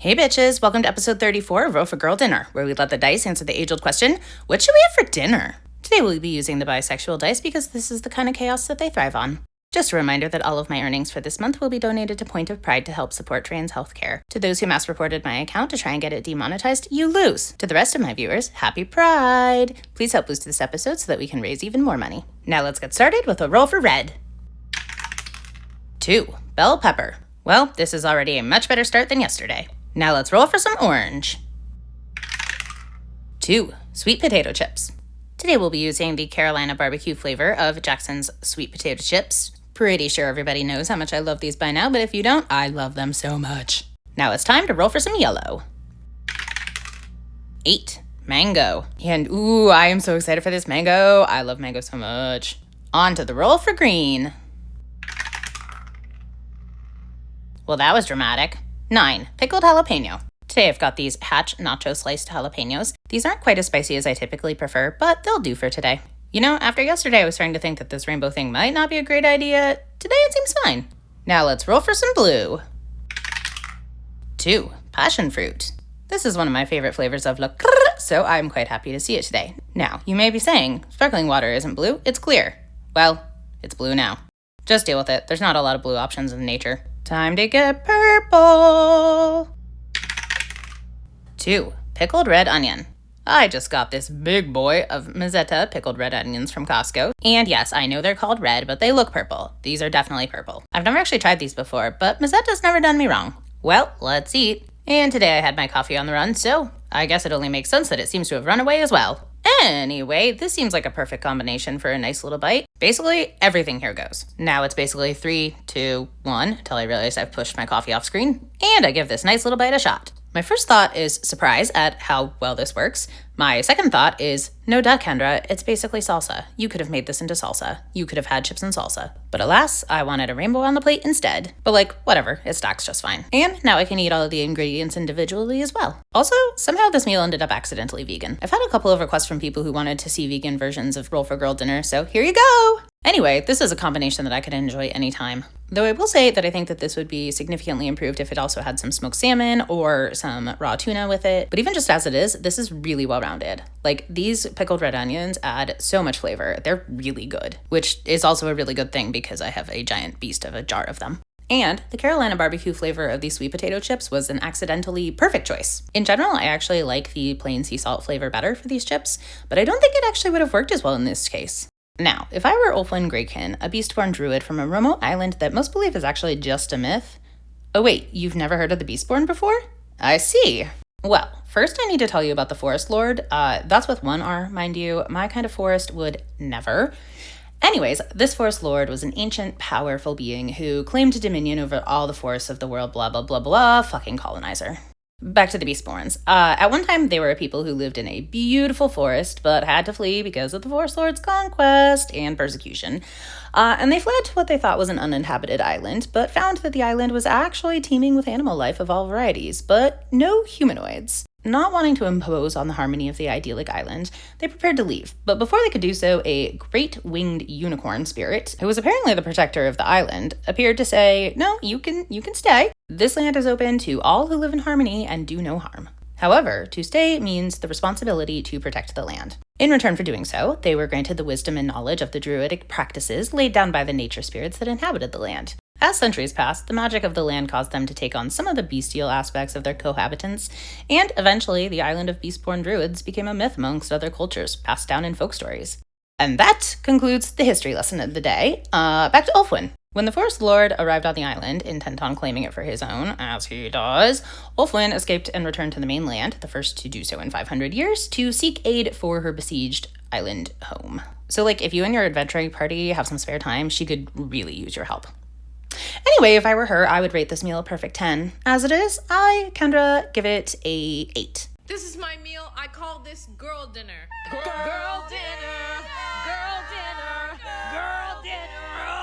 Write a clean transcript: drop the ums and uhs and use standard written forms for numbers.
Hey bitches, welcome to episode 34 of Roll for Girl Dinner, where we let the dice answer the age-old question, what should we have for dinner? Today we'll be using the bisexual dice because this is the kind of chaos that they thrive on. Just a reminder that all of my earnings for this month will be donated to Point of Pride to help support trans healthcare. To those who mass-reported my account to try and get it demonetized, you lose. To the rest of my viewers, happy Pride! Please help boost this episode so that we can raise even more money. Now let's get started with a roll for red. 2. Bell pepper. Well, this is already a much better start than yesterday. Now let's roll for some orange. 2. Sweet potato chips. Today we'll be using the Carolina barbecue flavor of Jackson's sweet potato chips. Pretty sure everybody knows how much I love these by now, but if you don't, I love them so much. Now it's time to roll for some yellow. 8. Mango. And ooh, I am so excited for this mango. I love mango so much. On to the roll for green. Well, that was dramatic. 9. Pickled jalapeno. Today I've got these Hatch nacho sliced jalapenos. These aren't quite as spicy as I typically prefer, but they'll do for today. You know, after yesterday I was starting to think that this rainbow thing might not be a great idea. Today it seems fine. Now let's roll for some blue. 2. Passion fruit. This is one of my favorite flavors of la crrr, so I'm quite happy to see it today. Now, you may be saying, sparkling water isn't blue, it's clear. Well, it's blue now. Just deal with it. There's not a lot of blue options in nature. Time to get purple. 2. Pickled red onion. I just got this big boy of Mazzetta pickled red onions from Costco. And yes, I know they're called red, but they look purple. These are definitely purple. I've never actually tried these before, but Mazzetta's never done me wrong. Well, let's eat. And today I had my coffee on the run, so I guess it only makes sense that it seems to have run away as well. Anyway, this seems like a perfect combination for a nice little bite. Basically, everything here goes. Now it's basically 3, 2, 1, until I realize I've pushed my coffee off screen, and I give this nice little bite a shot. My first thought is surprise at how well this works. My second thought is, no duh, Kendra, it's basically salsa. You could have made this into salsa. You could have had chips and salsa. But alas, I wanted a rainbow on the plate instead. But like, whatever, it stacks just fine. And now I can eat all of the ingredients individually as well. Also, somehow this meal ended up accidentally vegan. I've had a couple of requests from people who wanted to see vegan versions of Roll for Girl Dinner, so here you go! Anyway, this is a combination that I could enjoy anytime. Though I will say that I think that this would be significantly improved if it also had some smoked salmon or some raw tuna with it. But even just as it is, this is really well-rounded. Like, these pickled red onions add so much flavor. They're really good, which is also a really good thing because I have a giant beast of a jar of them. And the Carolina barbecue flavor of these sweet potato chips was an accidentally perfect choice. In general, I actually like the plain sea salt flavor better for these chips, but I don't think it actually would have worked as well in this case. Now, if I were Ulfwyn Greykin, a beastborn druid from a remote island that most believe is actually just a myth. Oh wait, you've never heard of the beastborn before? I see. Well, first I need to tell you about the Forest Lord. That's with one R, mind you. My kind of forest would never. Anyways, this Forest Lord was an ancient, powerful being who claimed dominion over all the forests of the world, blah, blah, blah, blah, fucking colonizer. Back to the Beastborns. At one time, they were a people who lived in a beautiful forest, but had to flee because of the Forest Lord's conquest and persecution. And they fled to what they thought was an uninhabited island, but found that the island was actually teeming with animal life of all varieties, but no humanoids. Not wanting to impose on the harmony of the idyllic island, they prepared to leave. But before they could do so, a great winged unicorn spirit, who was apparently the protector of the island, appeared to say, no, you can stay. This land is open to all who live in harmony and do no harm. However, to stay means the responsibility to protect the land. In return for doing so, they were granted the wisdom and knowledge of the druidic practices laid down by the nature spirits that inhabited the land. As centuries passed, the magic of the land caused them to take on some of the bestial aspects of their cohabitants, and eventually the island of beastborn druids became a myth amongst other cultures, passed down in folk stories. And that concludes the history lesson of the day. Back to Ulfwyn. When the Forest Lord arrived on the island, intent on claiming it for his own, as he does, Ulfwyn escaped and returned to the mainland, the first to do so in 500 years, to seek aid for her besieged island home. So, like, if you and your adventuring party have some spare time, she could really use your help. Anyway, if I were her, I would rate this meal a perfect 10. As it is, I, Kendra, give it a 8. This is my meal. I call this girl dinner. Girl dinner. Girl dinner. Girl dinner.